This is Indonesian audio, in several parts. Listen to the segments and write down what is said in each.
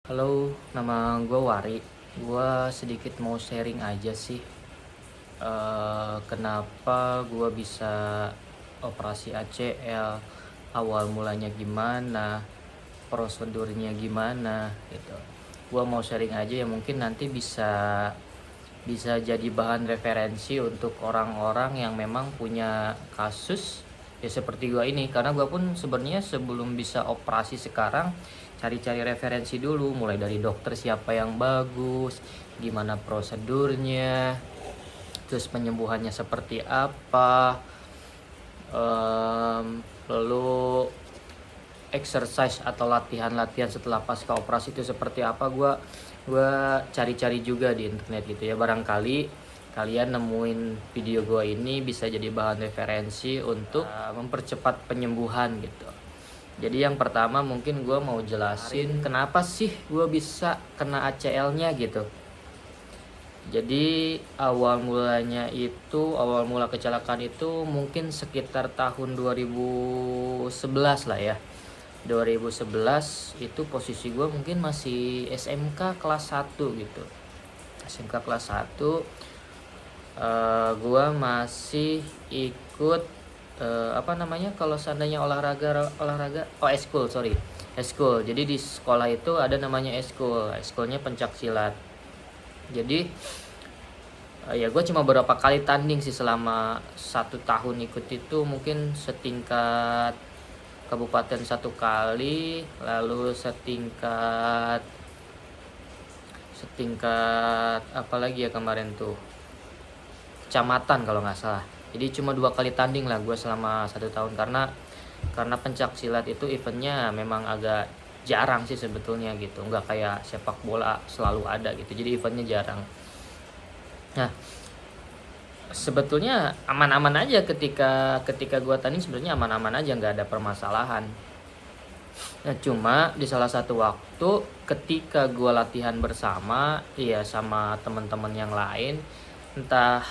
Halo, nama gue Wari. Gue sedikit mau sharing aja sih. Kenapa gue bisa operasi ACL? Awal mulanya gimana? Prosedurnya gimana? Gitu. Gue mau sharing aja ya, mungkin nanti bisa bisa jadi bahan referensi untuk orang-orang yang memang punya kasus ya seperti gue ini, karena gue pun sebenarnya sebelum bisa operasi sekarang cari-cari referensi dulu, mulai dari dokter siapa yang bagus, gimana prosedurnya, terus penyembuhannya seperti apa, lalu exercise atau latihan-latihan setelah pasca operasi itu seperti apa. Gue cari-cari juga di internet gitu ya, barangkali kalian nemuin video gue ini bisa jadi bahan referensi untuk mempercepat penyembuhan gitu. Jadi yang pertama mungkin gue mau jelasin kenapa sih gue bisa kena ACL-nya gitu. Jadi awal mula kecelakaan itu mungkin sekitar tahun 2011 lah ya. 2011 itu posisi gue mungkin masih SMK kelas 1 gitu. SMK kelas 1, gue masih ikut kalau seandainya olahraga eskul, eskul. Jadi di sekolah itu ada namanya eskulnya pencak silat. Jadi ya gue cuma beberapa kali tanding sih selama 1 tahun ikut itu, mungkin setingkat kabupaten 1 kali, lalu setingkat apa lagi ya kemarin tuh, kecamatan kalau nggak salah. Jadi cuma 2 kali tanding lah gue selama 1 tahun, karena pencak silat itu eventnya memang agak jarang sih sebetulnya gitu, nggak kayak sepak bola selalu ada gitu, jadi eventnya jarang. Nah, sebetulnya aman-aman aja ketika gue tanding, sebenarnya aman-aman aja, nggak ada permasalahan. Nah, cuma di salah satu waktu ketika gue latihan bersama ya sama teman-teman yang lain, entah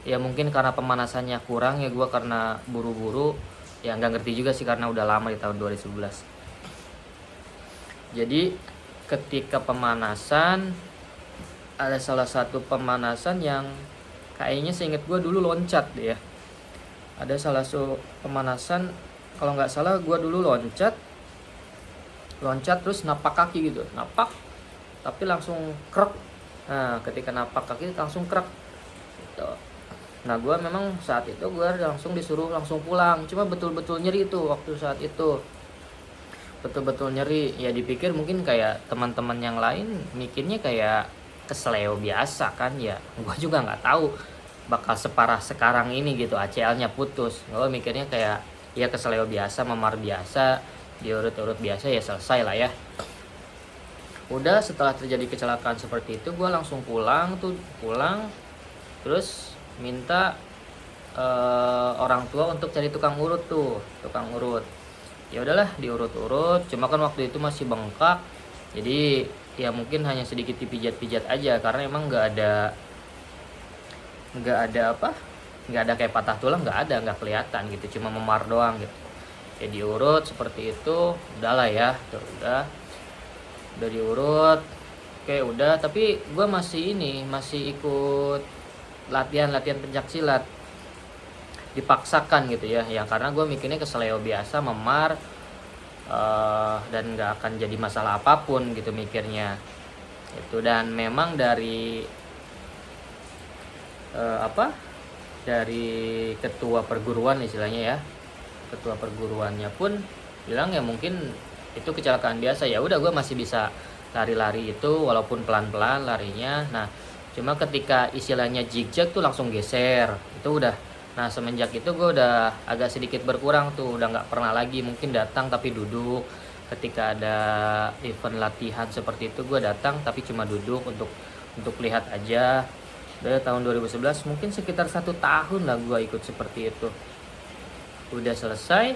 ya mungkin karena pemanasannya kurang ya, gue karena buru-buru ya, nggak ngerti juga sih karena udah lama di tahun 2011. Jadi ketika pemanasan, ada salah satu pemanasan yang kayaknya seinget gue dulu loncat deh ya. Ada salah satu pemanasan, kalau nggak salah gue dulu loncat terus napak kaki gitu, napak tapi langsung krek. Nah, ketika napak kaki langsung krek gitu. Nah, gue memang saat itu gue disuruh langsung pulang, cuma betul-betul nyeri itu waktu saat itu, betul-betul nyeri. Ya dipikir mungkin kayak teman-teman yang lain mikirnya kayak kesleo biasa kan ya, gue juga nggak tahu bakal separah sekarang ini gitu, ACL-nya putus. Gue mikirnya kayak ya kesleo biasa, memar biasa, diurut-urut biasa ya, selesai lah ya. Udah, setelah terjadi kecelakaan seperti itu gue langsung pulang, terus minta orang tua untuk cari tukang urut. Ya udahlah, diurut-urut, cuma kan waktu itu masih bengkak, jadi ya mungkin hanya sedikit dipijat-pijat aja, karena emang nggak ada kayak patah tulang, nggak kelihatan gitu, cuma memar doang gitu. Ya diurut seperti itu, udahlah ya, udah diurut, oke udah. Tapi gue masih ikut latihan pencak silat, dipaksakan gitu ya, karena gue mikirnya kesleo biasa, memar, dan nggak akan jadi masalah apapun gitu mikirnya itu. Dan memang dari dari ketua perguruan istilahnya ya, ketua perguruannya pun bilang ya mungkin itu kecelakaan biasa. Ya udah, gue masih bisa lari-lari itu walaupun pelan-pelan larinya. Nah, cuma ketika istilahnya zigzag tuh langsung geser itu udah. Nah, semenjak itu gue udah agak sedikit berkurang tuh, udah nggak pernah lagi mungkin datang tapi duduk. Ketika ada event latihan seperti itu, gue datang tapi cuma duduk untuk lihat aja. Dari tahun 2011 mungkin sekitar 1 tahun lah gue ikut seperti itu. Udah selesai,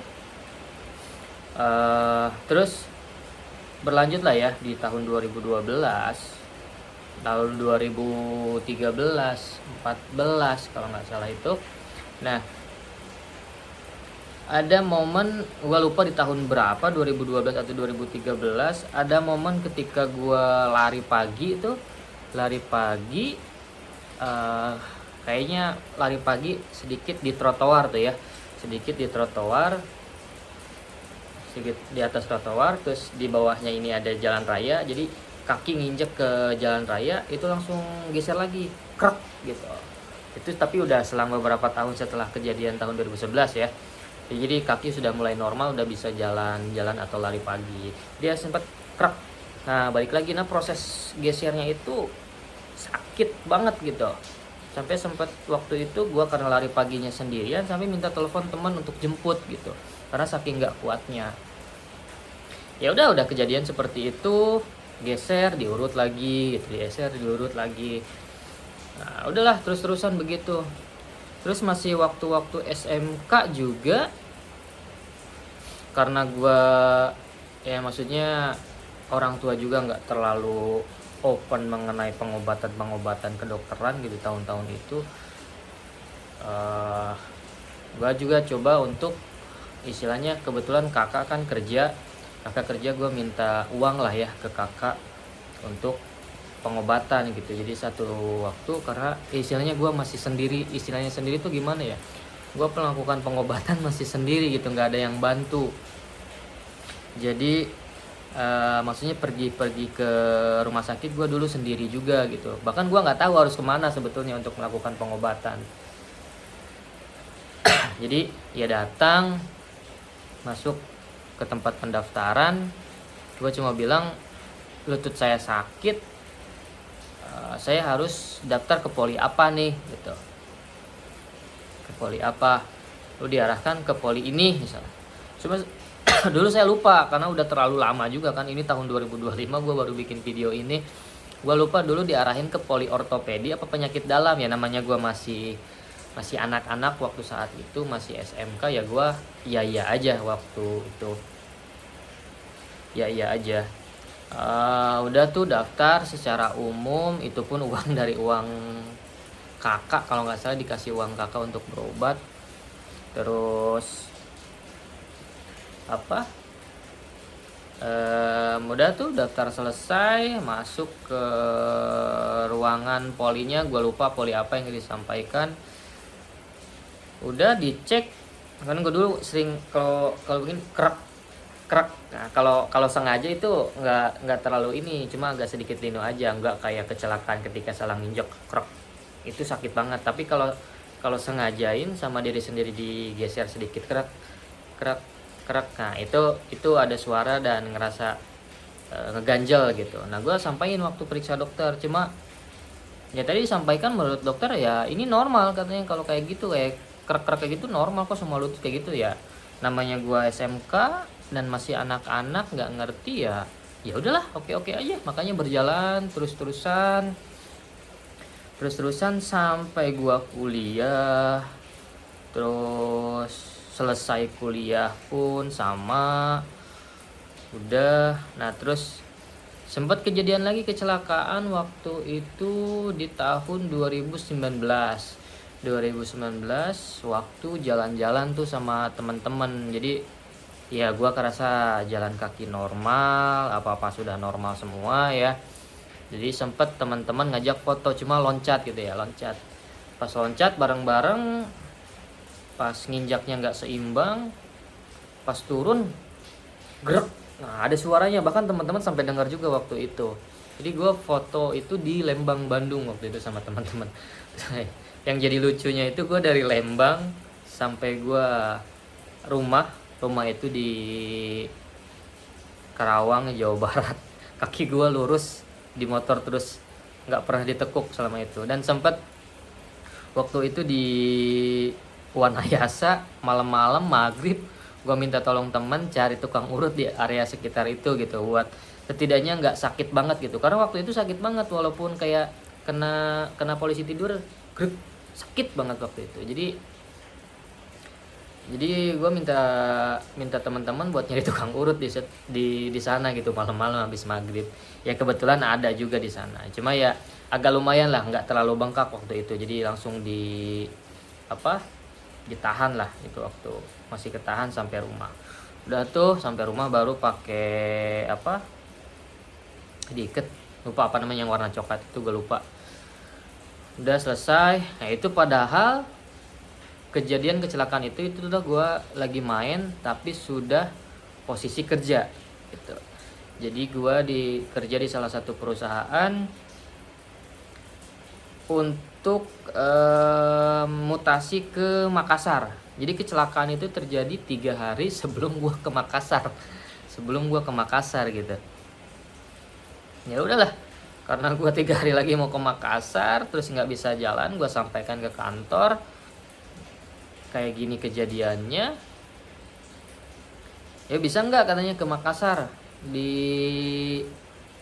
terus berlanjut lah ya di tahun 2012, tahun 2013, 14 kalau nggak salah itu. Nah, ada momen gue lupa di tahun berapa, 2012 atau 2013, ada momen ketika gue lari pagi itu, lari pagi kayaknya lari pagi sedikit di trotoar tuh ya, sedikit di trotoar, sedikit di atas trotoar, terus di bawahnya ini ada jalan raya, jadi kaki nginjek ke jalan raya itu langsung geser lagi, krek gitu. Itu tapi udah selang beberapa tahun setelah kejadian tahun 2011 ya. Jadi kaki sudah mulai normal, udah bisa jalan-jalan atau lari pagi. Dia sempat krek. Nah, balik lagi, nah proses gesernya itu sakit banget gitu. Sampai sempat waktu itu gue karena lari paginya sendirian, sampai minta telepon teman untuk jemput gitu. Karena saking nggak kuatnya. Ya udah kejadian seperti itu, geser diurut lagi, gitu, geser diurut lagi. Nah, udahlah terus-terusan begitu. Terus masih waktu-waktu SMK juga, karena gue ya maksudnya orang tua juga nggak terlalu open mengenai pengobatan kedokteran gitu tahun-tahun itu. Gue juga coba untuk istilahnya, kebetulan kakak kerja, gue minta uang lah ya ke kakak untuk pengobatan gitu. Jadi satu waktu, karena istilahnya gue masih sendiri, istilahnya sendiri tuh gimana ya, gue melakukan pengobatan masih sendiri gitu, nggak ada yang bantu. Jadi maksudnya pergi ke rumah sakit gue dulu sendiri juga gitu, bahkan gue nggak tahu harus kemana sebetulnya untuk melakukan pengobatan. Jadi ya datang, masuk ke tempat pendaftaran, gue cuma bilang lutut saya sakit, saya harus daftar ke poli apa nih gitu, ke poli apa, lu diarahkan ke poli ini misalnya. Cuma dulu saya lupa karena udah terlalu lama juga kan, ini tahun 2025 gue baru bikin video ini. Gue lupa dulu diarahin ke poli ortopedi apa penyakit dalam ya, namanya gue masih anak-anak waktu saat itu, masih SMK ya. Gue iya aja waktu itu, iya aja. Udah tuh daftar secara umum, itu pun uang dari uang kakak kalau nggak salah, dikasih uang kakak untuk berobat. Terus apa, udah tuh daftar selesai, masuk ke ruangan polinya, gue lupa poli apa yang disampaikan. Udah dicek, kan gue dulu sering kalau begini krek. Nah, kalau sengaja itu nggak terlalu ini, cuma agak sedikit linu aja, nggak kayak kecelakaan ketika salah nginjek krek, itu sakit banget. Tapi kalau sengajain sama diri sendiri digeser sedikit, krek, nah itu ada suara dan ngerasa ngeganjel gitu. Nah gue sampaikan waktu periksa dokter, cuma ya tadi disampaikan menurut dokter ya ini normal katanya, kalau kayak gitu, kayak krek kayak gitu normal kok, semua lutut kayak gitu ya. Namanya gue SMK dan masih anak-anak nggak ngerti ya udahlah, oke aja. Makanya berjalan terus-terusan sampai gua kuliah. Terus selesai kuliah pun sama udah. Nah terus sempat kejadian lagi kecelakaan waktu itu di tahun 2019 waktu jalan-jalan tuh sama teman-teman. Jadi ya gue kerasa jalan kaki normal, apa-apa sudah normal semua ya. Jadi sempet teman-teman ngajak foto, cuma loncat gitu ya, loncat. Pas loncat bareng-bareng, pas nginjaknya nggak seimbang, pas turun grek. Nah ada suaranya, bahkan teman-teman sampai dengar juga waktu itu. Jadi gue foto itu di Lembang, Bandung waktu itu sama teman-teman. Yang jadi lucunya itu gue dari Lembang sampai gue rumah itu di Karawang, Jawa Barat. Kaki gue lurus di motor terus, nggak pernah ditekuk selama itu. Dan sempat waktu itu di Wanayasa malam-malam maghrib, gue minta tolong teman cari tukang urut di area sekitar itu gitu, buat setidaknya nggak sakit banget gitu. Karena waktu itu sakit banget, walaupun kayak kena polisi tidur, grip, sakit banget waktu itu. Jadi gue minta teman-teman buat nyari tukang urut di sana gitu, malam-malam habis maghrib. Ya kebetulan ada juga di sana. Cuma ya agak lumayan lah, nggak terlalu bengkak waktu itu. Jadi langsung ditahan lah itu, waktu masih ketahan sampai rumah. Udah tuh sampai rumah baru pakai apa, diikat, lupa apa namanya yang warna coklat itu, gue lupa. Udah selesai. Nah itu padahal kejadian kecelakaan itu udah gue lagi main tapi sudah posisi kerja gitu. Jadi gue kerja di salah satu perusahaan untuk mutasi ke Makassar. Jadi kecelakaan itu terjadi 3 hari sebelum gue ke Makassar, gitu. Ya udahlah, karena gue 3 hari lagi mau ke Makassar, terus nggak bisa jalan, gue sampaikan ke kantor kayak gini kejadiannya. Ya bisa nggak katanya ke Makassar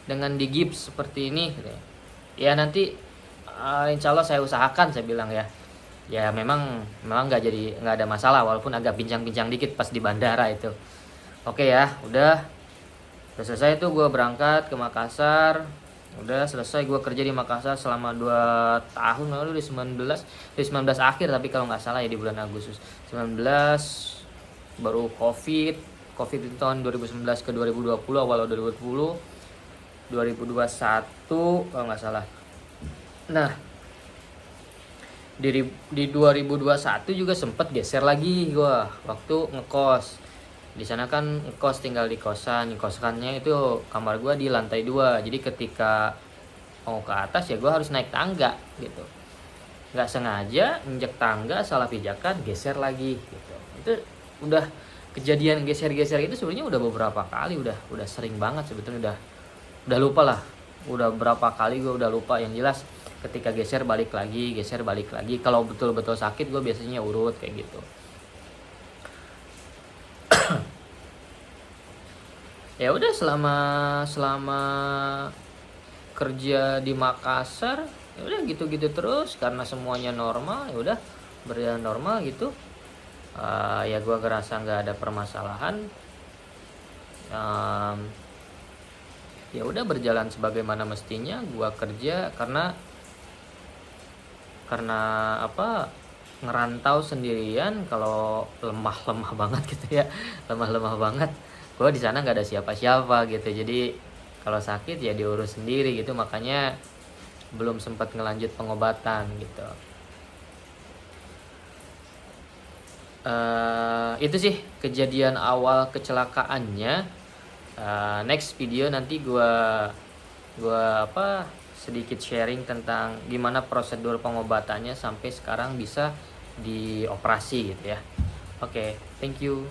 dengan digips seperti ini gitu. Ya nanti insya Allah saya usahakan, saya bilang ya. Ya memang nggak ada masalah, walaupun agak bincang-bincang dikit pas di bandara itu. Oke ya, udah selesai tuh gue berangkat ke Makassar. Udah selesai gue kerja di Makassar selama 2 tahun lalu, di 19 akhir tapi kalau nggak salah ya, di bulan Agustus 19. Baru covid itu tahun 2019 ke 2020, awal 2020 2021 kalau nggak salah. Nah di 2021 juga sempet geser lagi gue waktu ngekos. Di sana kan ngekos, tinggal di kosannya itu kamar gue di lantai 2. Jadi ketika mau ke atas ya gue harus naik tangga gitu. Nggak sengaja injek tangga, salah pijakan, geser lagi gitu. Itu udah kejadian geser-geser itu sebenarnya udah beberapa kali, udah sering banget sebetulnya, udah lupa lah. Udah berapa kali gue udah lupa, yang jelas ketika geser balik lagi. Kalau betul-betul sakit gue biasanya urut kayak gitu. Ya udah selama kerja di Makassar ya udah gitu-gitu terus, karena semuanya normal, ya udah berjalan normal gitu. Ya gue ngerasa nggak ada permasalahan. Ya udah berjalan sebagaimana mestinya. Gue kerja karena apa, ngerantau sendirian. Kalau lemah banget gitu ya, lemah banget, gue di sana nggak ada siapa-siapa gitu. Jadi kalau sakit ya diurus sendiri gitu, makanya belum sempat ngelanjut pengobatan gitu. Itu sih kejadian awal kecelakaannya. Next video nanti gue sedikit sharing tentang gimana prosedur pengobatannya sampai sekarang bisa dioperasi gitu ya. Oke, thank you.